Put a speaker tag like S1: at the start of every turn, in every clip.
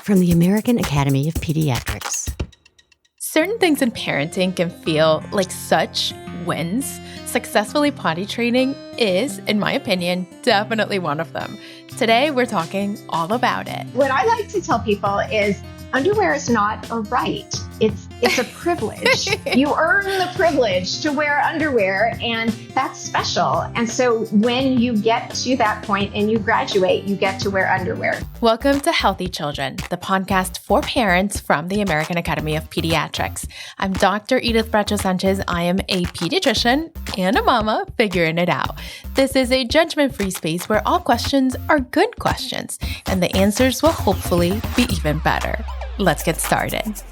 S1: from the American Academy of Pediatrics.
S2: Certain things in parenting can feel like such wins. Successfully potty training is, in my opinion, definitely one of them. Today, we're talking all about it.
S3: What I like to tell people is underwear is not a right. It's a privilege. You earn the privilege to wear underwear, and that's special. And so when you get to that point and you graduate, you get to wear underwear.
S2: Welcome to Healthy Children, the podcast for parents from the American Academy of Pediatrics. I'm Dr. Edith Bracho-Sanchez. I am a pediatrician and a mama figuring it out. This is a judgment-free space where all questions are good questions, and the answers will hopefully be even better. Let's get started.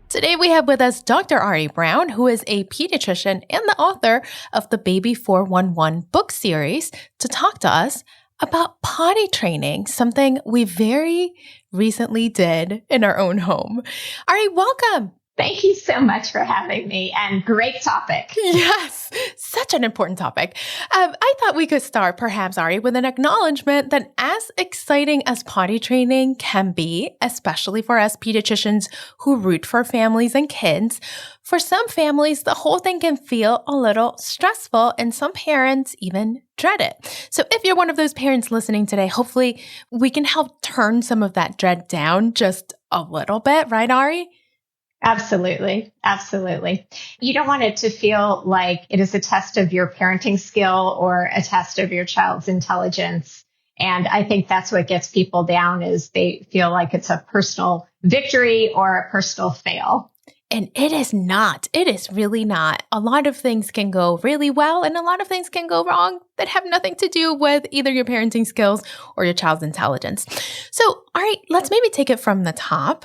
S2: Today we have with us Dr. Ari Brown, who is a pediatrician and the author of the Baby 411 book series, to talk to us about potty training, something we very recently did in our own home. Ari, welcome.
S3: Thank you so much for having me, and great topic.
S2: Yes, such an important topic. I thought we could start, perhaps, Ari, with an acknowledgement that as exciting as potty training can be, especially for us pediatricians who root for families and kids, for some families, the whole thing can feel a little stressful, and some parents even dread it. So if you're one of those parents listening today, hopefully we can help turn some of that dread down just a little bit, right, Ari?
S3: Absolutely. Absolutely. You don't want it to feel like it is a test of your parenting skill or a test of your child's intelligence. And I think that's what gets people down, is they feel like it's a personal victory or a personal fail.
S2: And it is not. It is really not. A lot of things can go really well, and a lot of things can go wrong that have nothing to do with either your parenting skills or your child's intelligence. So, all right, let's maybe take it from the top.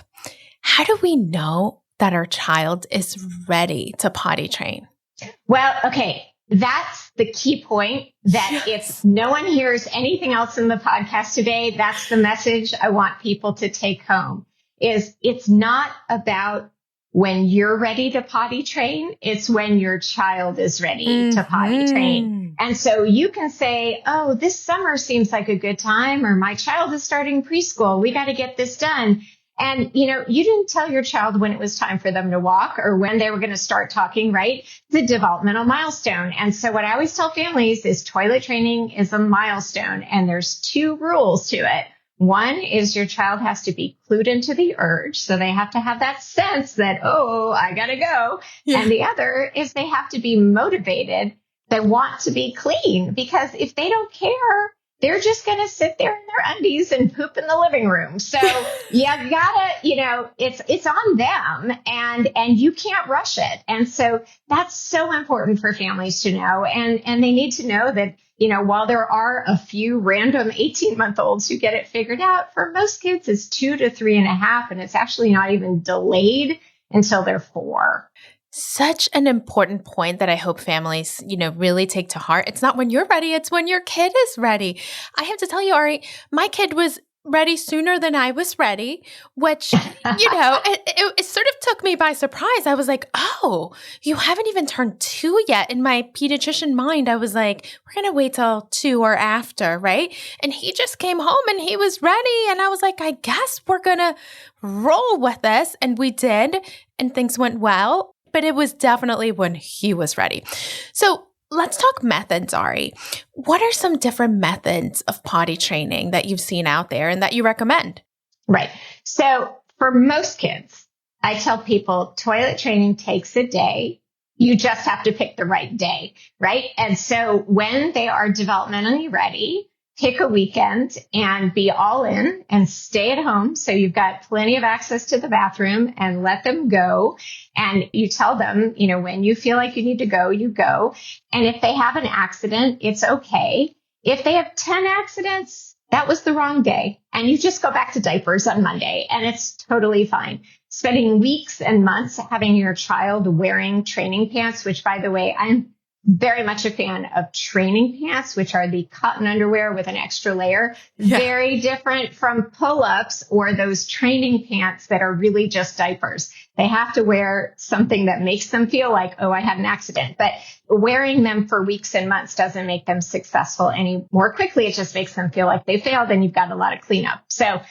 S2: How do we know that our child is ready to potty train?
S3: Well, okay, that's the key point, that if no one hears anything else in the podcast today, that's the message I want people to take home, is it's not about when you're ready to potty train, it's when your child is ready to potty train. And so you can say, oh, this summer seems like a good time, or my child is starting preschool, we got to get this done. And, you didn't tell your child when it was time for them to walk or when they were going to start talking, right? It's a developmental milestone. And so what I always tell families is toilet training is a milestone, and there's two rules to it. One is your child has to be clued into the urge. So they have to have that sense that, oh, I got to go. Yeah. And the other is they have to be motivated. They want to be clean, because if they don't care, they're just going to sit there in their undies and poop in the living room. So you gotta, it's on them, and you can't rush it. And so that's so important for families to know. And they need to know that, while there are a few random 18-month-olds who get it figured out, for most kids it's 2 to 3.5, and it's actually not even delayed until they're 4.
S2: Such an important point that I hope families, really take to heart. It's not when you're ready, it's when your kid is ready. I have to tell you, Ari, my kid was ready sooner than I was ready, which, it sort of took me by surprise. I was like, oh, you haven't even turned 2 yet. In my pediatrician mind, I was like, we're going to wait till 2 or after, right? And he just came home and he was ready. And I was like, I guess we're going to roll with this. And we did, and things went well. But it was definitely when he was ready. So let's talk methods, Ari. What are some different methods of potty training that you've seen out there and that you recommend?
S3: Right. So for most kids, I tell people toilet training takes a day. You just have to pick the right day, right? And so when they are developmentally ready, pick a weekend and be all in and stay at home. So you've got plenty of access to the bathroom, and let them go. And you tell them, when you feel like you need to go, you go. And if they have an accident, it's okay. If they have 10 accidents, that was the wrong day. And you just go back to diapers on Monday, and it's totally fine. Spending weeks and months having your child wearing training pants, which, by the way, I'm very much a fan of training pants, which are the cotton underwear with an extra layer. Yeah. Very different from pull-ups or those training pants that are really just diapers. They have to wear something that makes them feel like, oh, I had an accident. But wearing them for weeks and months doesn't make them successful any more quickly. It just makes them feel like they failed, and you've got a lot of cleanup. So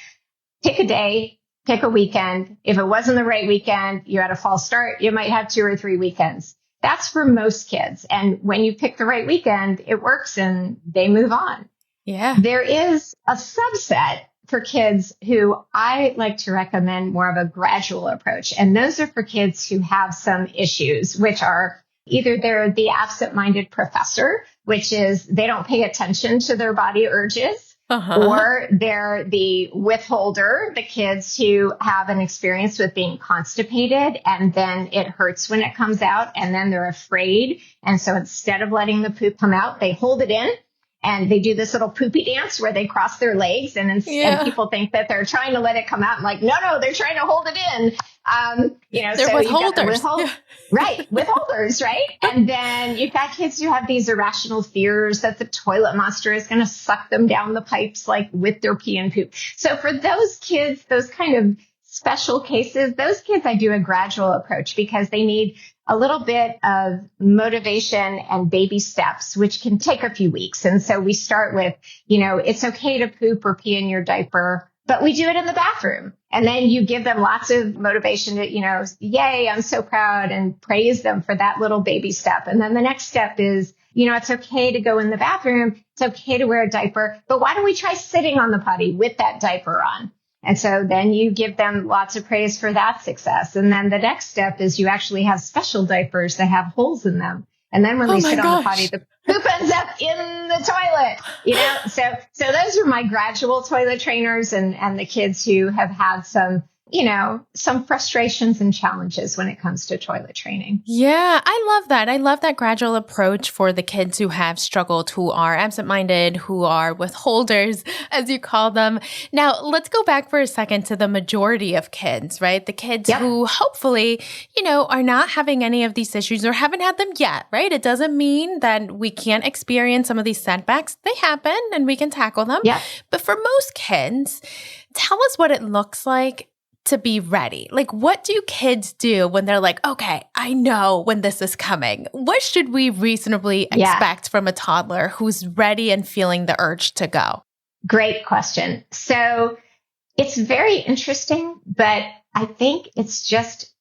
S3: pick a day, pick a weekend. If it wasn't the right weekend, you had a false start, you might have 2 or 3 weekends. That's for most kids. And when you pick the right weekend, it works and they move on.
S2: Yeah.
S3: There is a subset for kids who I like to recommend more of a gradual approach. And those are for kids who have some issues, which are either they're the absent-minded professor, which is they don't pay attention to their body urges. Or they're the withholder, the kids who have an experience with being constipated and then it hurts when it comes out and then they're afraid. And so instead of letting the poop come out, they hold it in and they do this little poopy dance where they cross their legs and people think that they're trying to let it come out. I'm like, no, they're trying to hold it in.
S2: They're
S3: so
S2: withholders.
S3: Right. Withholders, right? And then you've got kids who have these irrational fears that the toilet monster is going to suck them down the pipes, like with their pee and poop. So for those kids, those kind of special cases, those kids, I do a gradual approach because they need a little bit of motivation and baby steps, which can take a few weeks. And so we start with, it's okay to poop or pee in your diaper, but we do it in the bathroom. And then you give them lots of motivation to, yay, I'm so proud, and praise them for that little baby step. And then the next step is, it's okay to go in the bathroom. It's okay to wear a diaper, but why don't we try sitting on the potty with that diaper on? And so then you give them lots of praise for that success. And then the next step is you actually have special diapers that have holes in them. And then when they sit on the potty, the poop ends up in the toilet, So those are my gradual toilet trainers and the kids who have had some frustrations and challenges when it comes to toilet training.
S2: Yeah, I love that. I love that gradual approach for the kids who have struggled, who are absent-minded, who are withholders, as you call them. Now, let's go back for a second to the majority of kids, right? The kids who hopefully, are not having any of these issues or haven't had them yet, right? It doesn't mean that we can't experience some of these setbacks. They happen and we can tackle them.
S3: Yeah.
S2: But for most kids, tell us what it looks like to be ready. Like, what do kids do when they're like, okay, I know when this is coming? What should we reasonably expect from a toddler who's ready and feeling the urge to go?
S3: Great question. So it's very interesting, but I think it's just,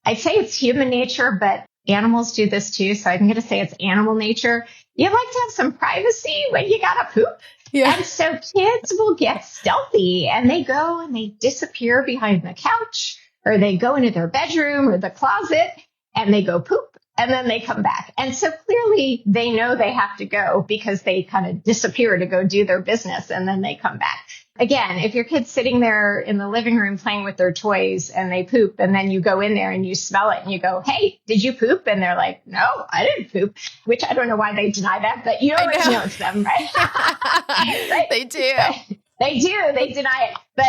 S3: I'd say it's human nature, but animals do this too. So I'm going to say it's animal nature. You like to have some privacy when you got to poop. Yeah. And so kids will get stealthy and they go and they disappear behind the couch or they go into their bedroom or the closet and they go poop and then they come back. And so clearly they know they have to go because they kind of disappear to go do their business and then they come back. Again, if your kid's sitting there in the living room playing with their toys and they poop and then you go in there and you smell it and you go, hey, did you poop? And they're like, no, I didn't poop, which I don't know why they deny that, but you always know it's them, right? Right?
S2: They do.
S3: They do. They deny it. But,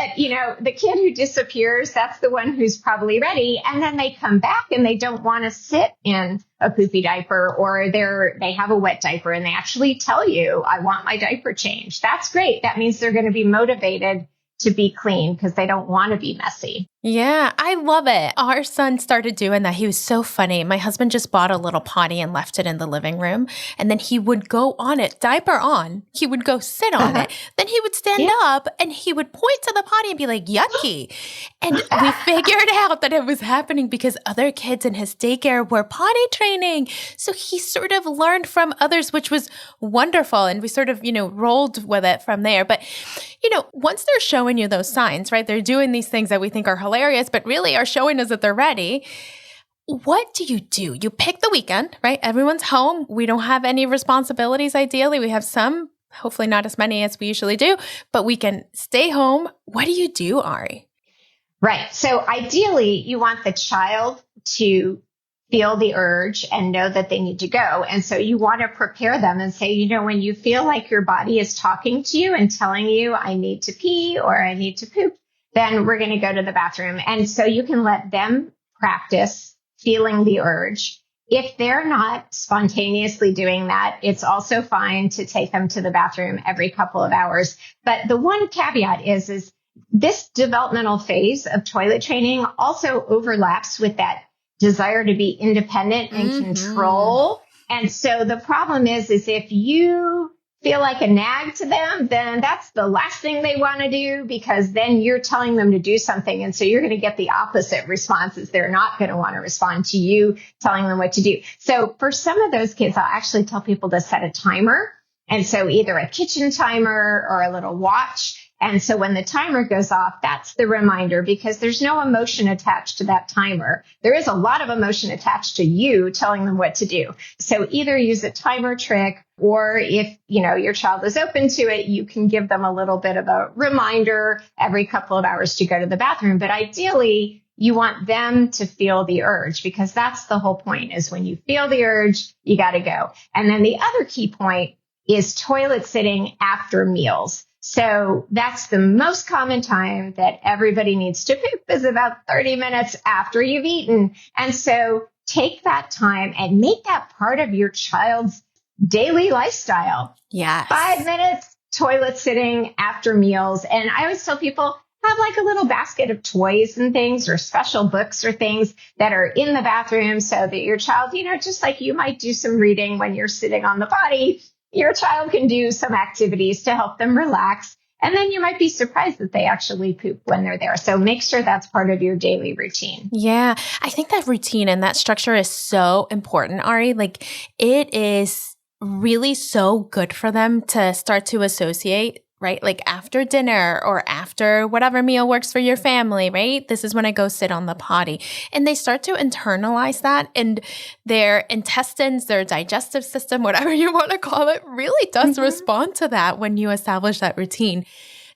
S3: the kid who disappears, that's the one who's probably ready. And then they come back and they don't want to sit in a poopy diaper or they have a wet diaper and they actually tell you, I want my diaper changed. That's great. That means they're going to be motivated to be clean because they don't want to be messy.
S2: Yeah, I love it. Our son started doing that. He was so funny. My husband just bought a little potty and left it in the living room. And then he would go on it, diaper on. He would go sit on it. Then he would stand up and he would point to the potty and be like, yucky. And we figured out that it was happening because other kids in his daycare were potty training. So he sort of learned from others, which was wonderful. And we sort of, rolled with it from there. But, once they're showing you those signs, right? They're doing these things that we think are hilarious, but really are showing us that they're ready. What do? You pick the weekend, right? Everyone's home. We don't have any responsibilities, ideally. We have some, hopefully not as many as we usually do, but we can stay home. What do you do, Ari?
S3: Right. So ideally, you want the child to feel the urge and know that they need to go. And so you want to prepare them and say, when you feel like your body is talking to you and telling you, I need to pee or I need to poop, then we're going to go to the bathroom. And so you can let them practice feeling the urge. If they're not spontaneously doing that, it's also fine to take them to the bathroom every couple of hours. But the one caveat is this developmental phase of toilet training also overlaps with that desire to be independent and control. And so the problem is if you feel like a nag to them, then that's the last thing they want to do, because then you're telling them to do something. And so you're going to get the opposite responses. They're not going to want to respond to you telling them what to do. So for some of those kids, I'll actually tell people to set a timer. And so either a kitchen timer or a little watch. And so when the timer goes off, that's the reminder, because there's no emotion attached to that timer. There is a lot of emotion attached to you telling them what to do. So either use a timer trick, or if, your child is open to it, you can give them a little bit of a reminder every couple of hours to go to the bathroom. But ideally, you want them to feel the urge, because that's the whole point, is when you feel the urge, you got to go. And then the other key point is toilet sitting after meals. So that's the most common time that everybody needs to poop, is about 30 minutes after you've eaten. And so take that time and make that part of your child's daily lifestyle.
S2: Yes.
S3: 5 minutes toilet sitting after meals. And I always tell people, have like a little basket of toys and things, or special books or things that are in the bathroom, so that your child, just like you might do some reading when you're sitting on the potty, your child can do some activities to help them relax. And then you might be surprised that they actually poop when they're there. So make sure that's part of your daily routine.
S2: Yeah. I think that routine and that structure is so important, Ari. Like, it is really so good for them to start to associate, right? Like after dinner or after whatever meal works for your family, right? This is when I go sit on the potty. And they start to internalize that, and their intestines, their digestive system, whatever you want to call it, really does respond to that when you establish that routine.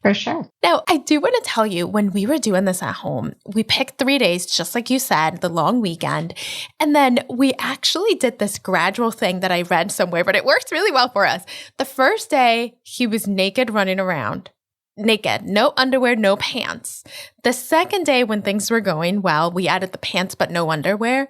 S3: For sure.
S2: Now, I do want to tell you, when we were doing this at home, we picked 3 days, just like you said, the long weekend. And then we actually did this gradual thing that I read somewhere, but it worked really well for us. The first day, he was naked running around. Naked, no underwear, no pants. The second day, when things were going well, we added the pants but no underwear.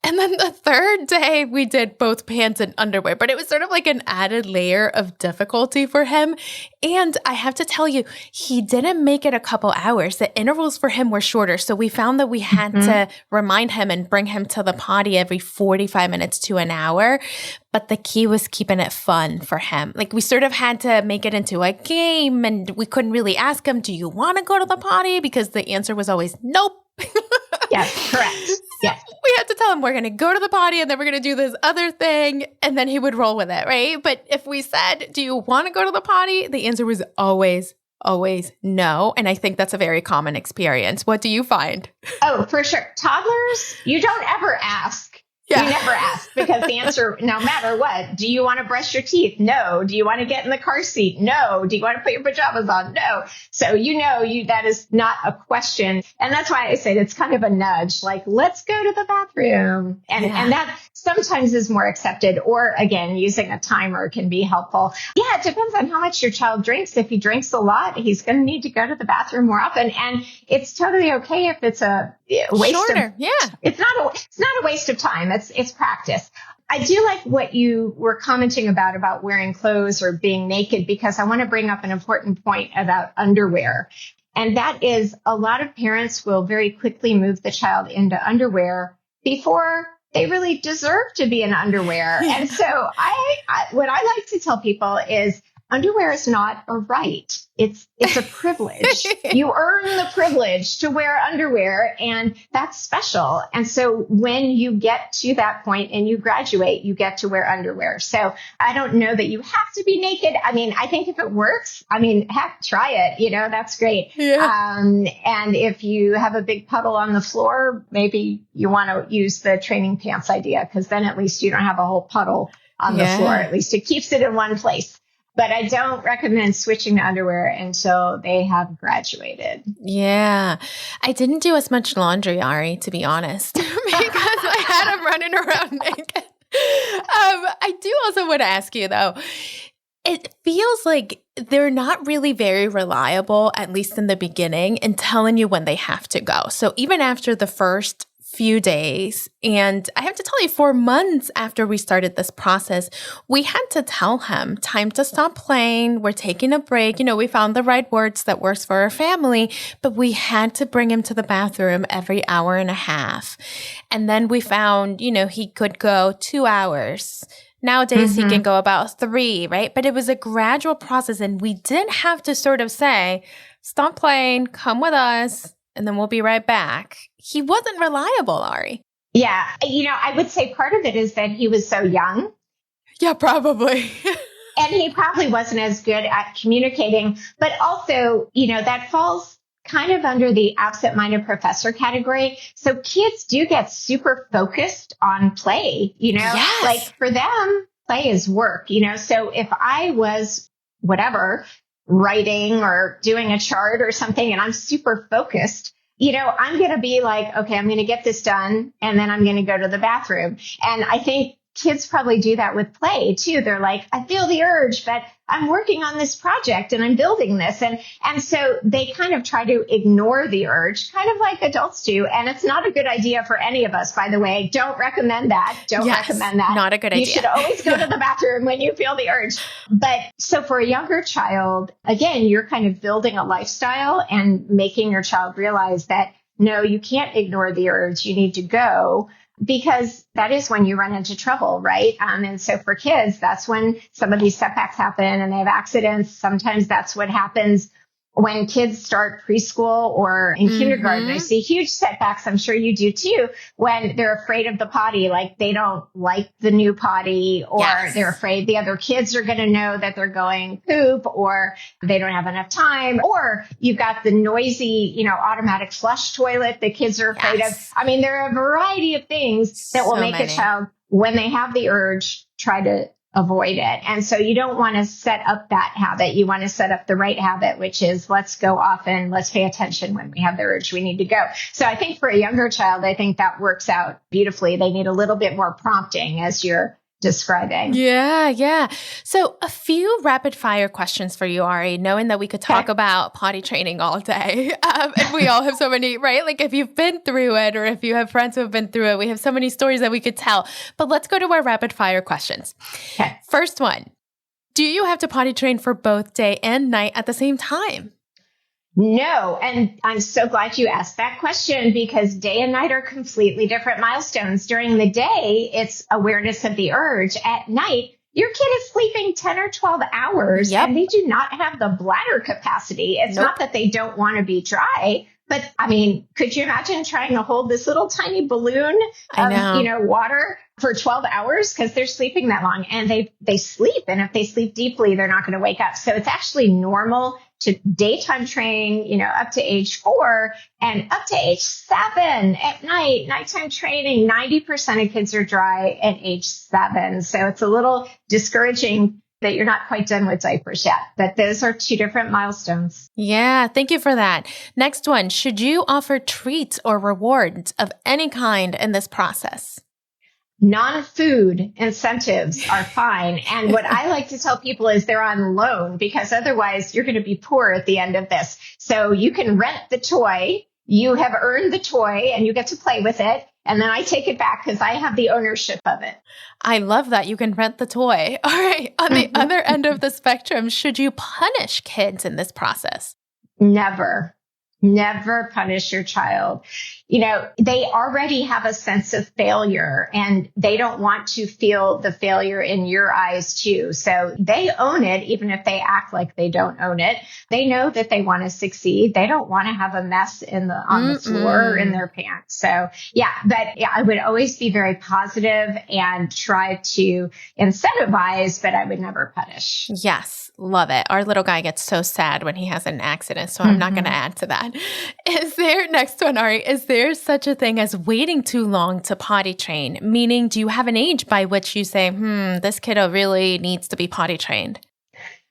S2: And then the third day, we did both pants and underwear. But it was sort of like an added layer of difficulty for him. And I have to tell you, he didn't make it a couple hours. The intervals for him were shorter. So we found that we had to remind him and bring him to the potty every 45 minutes to an hour. But the key was keeping it fun for him. Like, we sort of had to make it into a game, and we couldn't really ask him, do you want to go to the potty? Because the answer was always nope.
S3: Yes, correct. Yes.
S2: We had to tell him we're going to go to the potty and then we're going to do this other thing, and then he would roll with it, right? But if we said, do you want to go to the potty? The answer was always no. And I think that's a very common experience. What do you find?
S3: Oh, for sure. Toddlers, you don't ever ask. Yeah. You never ask, because the answer, no matter what, do you want to brush your teeth? No. Do you want to get in the car seat? No. Do you want to put your pajamas on? No. So that is not a question. And that's why I say it's kind of a nudge, like, let's go to the bathroom. And that sometimes is more accepted. Or again, using a timer can be helpful. Yeah, it depends on how much your child drinks. If he drinks a lot, he's going to need to go to the bathroom more often. And it's totally okay if it's a waste
S2: shorter.
S3: It's not a waste of time. It's practice. I do like what you were commenting about wearing clothes or being naked, because I want to bring up an important point about underwear. And that is, a lot of parents will very quickly move the child into underwear before they really deserve to be in underwear. And so what I like to tell people is, underwear is not a right. It's a privilege. You earn the privilege to wear underwear, and that's special. And so when you get to that point and you graduate, you get to wear underwear. So I don't know that you have to be naked. I mean, I think if it works, heck, try it. That's great. Yeah. And if you have a big puddle on the floor, maybe you want to use the training pants idea, because then at least you don't have a whole puddle on the floor. At least it keeps it in one place. But I don't recommend switching to underwear until they have graduated.
S2: Yeah. I didn't do as much laundry, Ari, to be honest, because I had them running around naked. I do also want to ask you, though, it feels like they're not really very reliable, at least in the beginning, in telling you when they have to go. So even after the first few days, and I have to tell you, 4 months after we started this process, we had to tell him, time to stop playing, we're taking a break. We found the right words that works for our family, but we had to bring him to the bathroom every hour and a half. And then we found, he could go 2 hours, Nowadays, he can go about 3, right? But it was a gradual process, and we didn't have to sort of say, stop playing, come with us, and then we'll be right back. He wasn't reliable, Ari.
S3: Yeah. I would say part of it is that he was so young.
S2: Yeah, probably.
S3: And he probably wasn't as good at communicating. But also, that falls kind of under the absent-minded professor category. So kids do get super focused on play,
S2: Yes.
S3: Like for them, play is work, So if I was writing or doing a chart or something and I'm super focused, I'm going to be like, okay, I'm going to get this done. And then I'm going to go to the bathroom. And I think kids probably do that with play too. They're like, I feel the urge, but I'm working on this project and I'm building this. And so they kind of try to ignore the urge, kind of like adults do. And it's not a good idea for any of us, by the way. Don't recommend that. Recommend that.
S2: Not a good idea.
S3: You should always go to the bathroom when you feel the urge. But so for a younger child, again, you're kind of building a lifestyle and making your child realize that, no, you can't ignore the urge. You need to go. Because that is when you run into trouble, right? And so for kids, that's when some of these setbacks happen and they have accidents. Sometimes that's what happens when kids start preschool or in kindergarten. I see huge setbacks. I'm sure you do too, when they're afraid of the potty, like they don't like the new potty, or they're afraid the other kids are going to know that they're going poop, or they don't have enough time, or you've got the noisy, automatic flush toilet that kids are afraid of. I mean, there are a variety of things that will make a child, when they have the urge, try to avoid it. And so you don't want to set up that habit. You want to set up the right habit, which is let's go often. Let's pay attention when we have the urge. We need to go. So I think for a younger child, I think that works out beautifully. They need a little bit more prompting, as you're describing.
S2: Yeah. So a few rapid fire questions for you, Ari, knowing that we could talk about potty training all day. And we all have so many, right? Like if you've been through it, or if you have friends who have been through it, we have so many stories that we could tell. But let's go to our rapid fire questions.
S3: Okay.
S2: First one, do you have to potty train for both day and night at the same time?
S3: No. And I'm so glad you asked that question, because day and night are completely different milestones. During the day, it's awareness of the urge. At night, your kid is sleeping 10 or 12 hours and they do not have the bladder capacity. It's not that they don't want to be dry, but I mean, could you imagine trying to hold this little tiny balloon of, water for 12 hours? Because they're sleeping that long, and they sleep. And if they sleep deeply, they're not going to wake up. So it's actually normal to daytime train, up to age 4 and up to age 7 at night. Nighttime training, 90% of kids are dry at age 7. So it's a little discouraging that you're not quite done with diapers yet. But those are 2 different milestones.
S2: Yeah, thank you for that. Next one, should you offer treats or rewards of any kind in this process?
S3: Non-food incentives are fine. And what I like to tell people is they're on loan, because otherwise you're going to be poor at the end of this. So you can rent the toy. You have earned the toy and you get to play with it. And then I take it back because I have the ownership of it.
S2: I love that. You can rent the toy. All right. On the other end of the spectrum, should you punish kids in this process?
S3: Never punish your child. They already have a sense of failure, and they don't want to feel the failure in your eyes too. So they own it, even if they act like they don't own it. They know that they want to succeed. They don't want to have a mess on the floor or in their pants. So I would always be very positive and try to incentivize, but I would never punish.
S2: Yes. Love it. Our little guy gets so sad when he has an accident, so I'm not going to add to that. Next one, Ari, is there such a thing as waiting too long to potty train? Meaning, do you have an age by which you say, this kiddo really needs to be potty trained?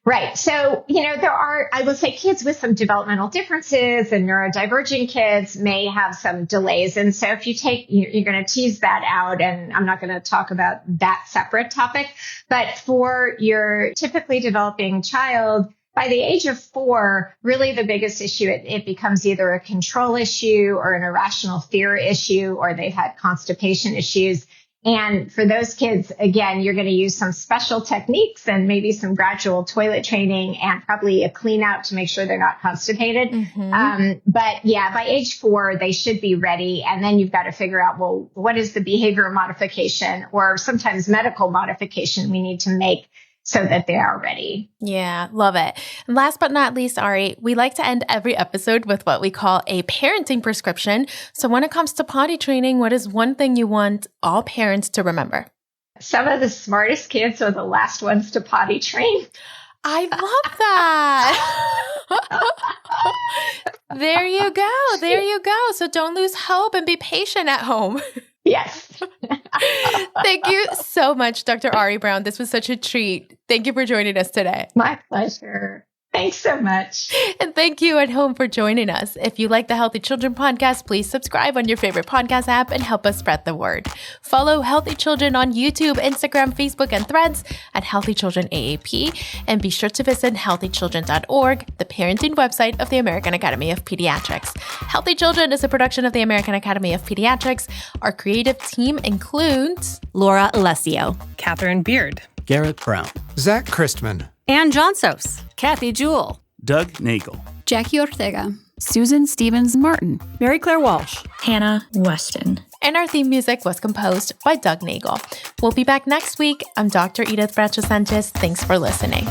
S3: Right. So, there are, I will say, kids with some developmental differences and neurodivergent kids may have some delays. And so if you're going to tease that out, and I'm not going to talk about that separate topic, but for your typically developing child, by the age of 4, really the biggest issue, it becomes either a control issue or an irrational fear issue, or they've had constipation issues. And for those kids, again, you're going to use some special techniques and maybe some gradual toilet training and probably a clean out to make sure they're not constipated. But yeah, by age 4, they should be ready. And then you've got to figure out, well, what is the behavioral modification or sometimes medical modification we need to make so that they are ready.
S2: Yeah, love it. And last but not least, Ari, we like to end every episode with what we call a parenting prescription. So when it comes to potty training, what is one thing you want all parents to remember?
S3: Some of the smartest kids are the last ones to potty train.
S2: I love that. There you go. There you go. So don't lose hope and be patient at home.
S3: Yes.
S2: Thank you so much, Dr. Ari Brown. This was such a treat. Thank you for joining us today.
S3: My pleasure. Thanks so much.
S2: And thank you at home for joining us. If you like the Healthy Children podcast, please subscribe on your favorite podcast app and help us spread the word. Follow Healthy Children on YouTube, Instagram, Facebook, and Threads at Healthy Children AAP. And be sure to visit healthychildren.org, the parenting website of the American Academy of Pediatrics. Healthy Children is a production of the American Academy of Pediatrics. Our creative team includes
S1: Laura Alessio,
S4: Catherine Beard,
S5: Garrett Brown,
S6: Zach Christman,
S1: Ann Johnsos, Kathy Jewell,
S5: Doug Nagel,
S7: Jackie Ortega, Susan Stevens-Martin,
S1: Mary Claire Walsh,
S7: Hannah Weston.
S2: And our theme music was composed by Doug Nagel. We'll be back next week. I'm Dr. Edith Bracho-Sanchez. Thanks for listening.